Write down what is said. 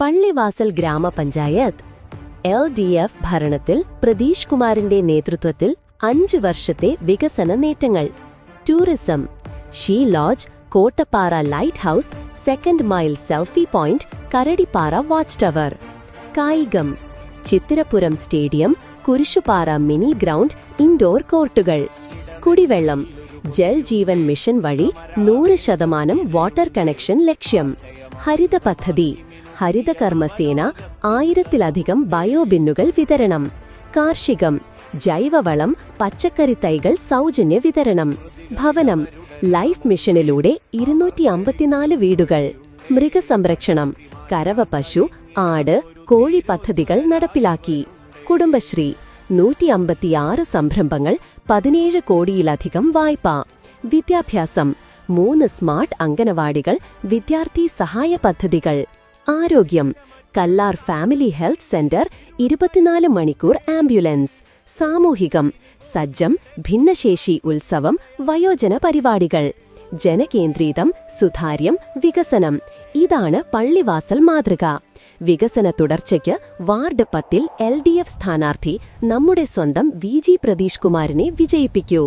പള്ളിവാസൽ ഗ്രാമപഞ്ചായത്ത് LDF ഭരണത്തിൽ പ്രതീഷ് കുമാറിന്റെ നേതൃത്വത്തിൽ 5 വർഷത്തെ വികസന നേട്ടങ്ങൾ. Tourism, she lodge, Kottappara lighthouse, second mile selfie point, Karadippara watch tower. കായികം, Chithirapuram stadium, Kurisupara mini ground, indoor കോർട്ടുകൾ. കുടിവെള്ളം, ജൽ ജീവൻ മിഷൻ വഴി 100% വാട്ടർ കണക്ഷൻ ലക്ഷ്യം. ഹരിത പദ്ധതി, ഹരിതകർമ്മസേന 1000-ലധികം ബയോബിന്നുകൾ വിതരണം. കാർഷികം, ജൈവവളം, പച്ചക്കറി തൈകൾ സൗജന്യ വിതരണം. ഭവനം, ലൈഫ് മിഷനിലൂടെ 254 വീടുകൾ. മൃഗസംരക്ഷണം, കറവ പശു, ആട്, കോഴി പദ്ധതികൾ നടപ്പിലാക്കി. കുടുംബശ്രീ, 156 സംരംഭങ്ങൾ, 17 കോടിയിലധികം വായ്പ. വിദ്യാഭ്യാസം, 3 സ്മാർട്ട് അംഗനവാടികൾ, വിദ്യാർത്ഥി സഹായ പദ്ധതികൾ. ആരോഗ്യം, കല്ലാർ ഫാമിലി ഹെൽത്ത് സെന്റർ, 24 മണിക്കൂർ ആംബുലൻസ്. സാമൂഹികം, സജ്ജം, ഭിന്നശേഷി ഉത്സവം, വയോജന പരിപാടികൾ. ജനകേന്ദ്രീതം, സുതാര്യം, വികസനം. ഇതാണ് പള്ളിവാസൽ മാതൃക. വികസന തുടർച്ചയ്ക്ക് വാർഡ് 10-ൽ LDF സ്ഥാനാർത്ഥി നമ്മുടെ സ്വന്തം VG പ്രതീഷ് കുമാറിനെ വിജയിപ്പിക്കൂ.